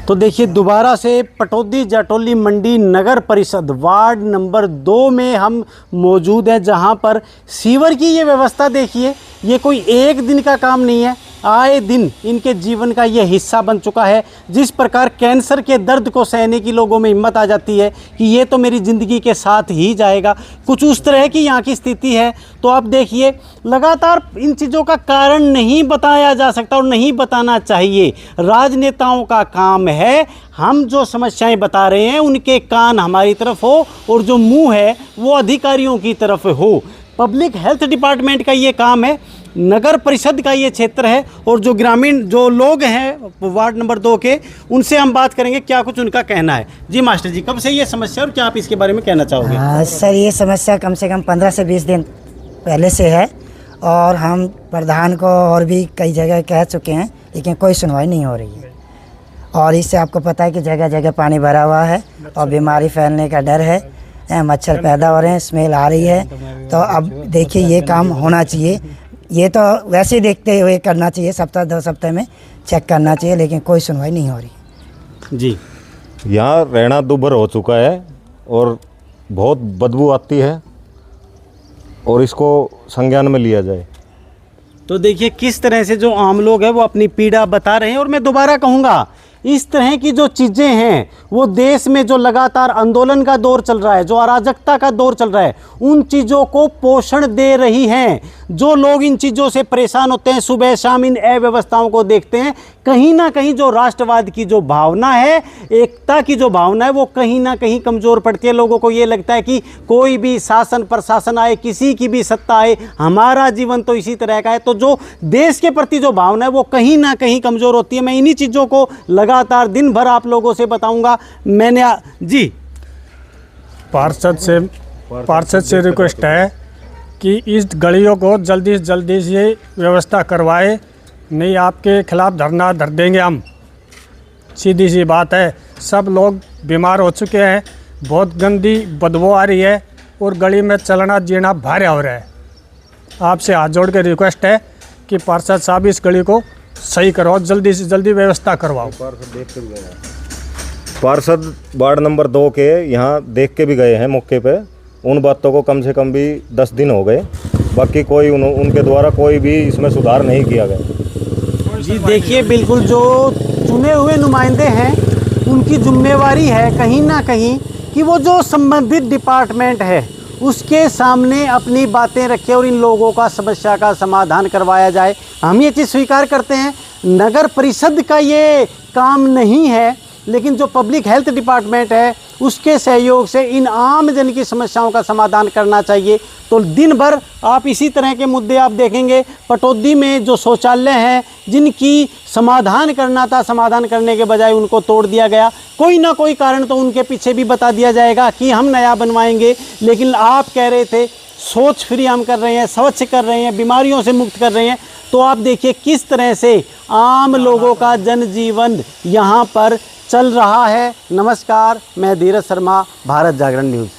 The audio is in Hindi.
तो देखिए दोबारा से पटौदी जाटौली मंडी नगर परिषद वार्ड नंबर 2 में हम मौजूद हैं, जहां पर सीवर की ये व्यवस्था देखिए, ये कोई एक दिन का काम नहीं है, आए दिन इनके जीवन का ये हिस्सा बन चुका है। जिस प्रकार कैंसर के दर्द को सहने की लोगों में हिम्मत आ जाती है कि ये तो मेरी ज़िंदगी के साथ ही जाएगा, कुछ उस तरह की यहाँ की स्थिति है। तो आप देखिए लगातार इन चीज़ों का कारण नहीं बताया जा सकता और नहीं बताना चाहिए। राजनेताओं का काम है, हम जो समस्याएं बता रहे हैं उनके कान हमारी तरफ हो और जो मुंह है वो अधिकारियों की तरफ हो। पब्लिक हेल्थ डिपार्टमेंट का ये काम है, नगर परिषद का ये क्षेत्र है, और जो ग्रामीण जो लोग हैं वार्ड नंबर 2 के, उनसे हम बात करेंगे क्या कुछ उनका कहना है। जी मास्टर जी, कब से ये समस्या और क्या आप इसके बारे में कहना चाहोगे? सर, ये समस्या कम से कम 15 से 20 दिन पहले से है और हम प्रधान को और भी कई जगह कह चुके हैं, लेकिन कोई सुनवाई नहीं हो रही है। और इससे आपको पता है कि जगह जगह पानी भरा हुआ है और बीमारी फैलने का डर है, मच्छर पैदा हो रहे हैं, स्मेल आ रही है। तो अब देखिए ये काम होना चाहिए, ये तो वैसे ही देखते हुए करना चाहिए, सप्ताह 2 सप्ताह में चेक करना चाहिए, लेकिन कोई सुनवाई नहीं हो रही। जी, यहाँ रहना दुभर हो चुका है और बहुत बदबू आती है और इसको संज्ञान में लिया जाए। तो देखिए किस तरह से जो आम लोग हैं वो अपनी पीड़ा बता रहे हैं। और मैं दोबारा कहूँगा, इस तरह की जो चीज़ें हैं वो देश में जो लगातार आंदोलन का दौर चल रहा है, जो अराजकता का दौर चल रहा है, उन चीज़ों को पोषण दे रही हैं। जो लोग इन चीज़ों से परेशान होते हैं, सुबह शाम इन अव्यवस्थाओं को देखते हैं, कहीं ना कहीं जो राष्ट्रवाद की जो भावना है, एकता की जो भावना है, वो कहीं ना कहीं कमज़ोर पड़ती है। लोगों को ये लगता है कि कोई भी शासन प्रशासन आए, किसी की भी सत्ता आए, हमारा जीवन तो इसी तरह का है। तो जो देश के प्रति जो भावना है वो कहीं ना कहीं कमज़ोर होती है। मैं इन्हीं चीज़ों को लगातार दिन भर आप लोगों से बताऊंगा। मैंने जी पार्षद से रिक्वेस्ट है कि इस गलियों को जल्दी से जल्दी से व्यवस्था करवाए, नहीं आपके खिलाफ धरना धर देंगे हम। सीधी सी बात है, सब लोग बीमार हो चुके हैं, बहुत गंदी बदबू आ रही है और गली में चलना जीना भारी हो रहा है। आपसे हाथ जोड़ के रिक्वेस्ट है कि पार्षद साहब इस गली को सही करवाओ, जल्दी से जल्दी व्यवस्था करवाओ। पार्षद वार्ड नंबर 2 के यहाँ देख के भी गए हैं मौके पे, उन बातों को कम से कम भी 10 दिन हो गए, बाकी कोई उनके द्वारा कोई भी इसमें सुधार नहीं किया गया। जी देखिए, बिल्कुल जो चुने हुए नुमाइंदे हैं उनकी जिम्मेवारी है कहीं ना कहीं कि वो जो संबंधित डिपार्टमेंट है उसके सामने अपनी बातें रखें और इन लोगों का समस्या का समाधान करवाया जाए। हम ये चीज़ स्वीकार करते हैं, नगर परिषद का ये काम नहीं है, लेकिन जो पब्लिक हेल्थ डिपार्टमेंट है उसके सहयोग से इन आम जन की समस्याओं का समाधान करना चाहिए। तो दिन भर आप इसी तरह के मुद्दे आप देखेंगे। पटौदी में जो शौचालय हैं जिनकी समाधान करना था, समाधान करने के बजाय उनको तोड़ दिया गया। कोई ना कोई कारण तो उनके पीछे भी बता दिया जाएगा कि हम नया बनवाएंगे, लेकिन आप कह रहे थे सोच फ्री हम कर रहे हैं, स्वच्छ कर रहे हैं, बीमारियों से मुक्त कर रहे हैं। तो आप देखिए किस तरह से आम लोगों का जनजीवन यहाँ पर चल रहा है। नमस्कार, मैं धीरज शर्मा, भारत जागरण न्यूज़।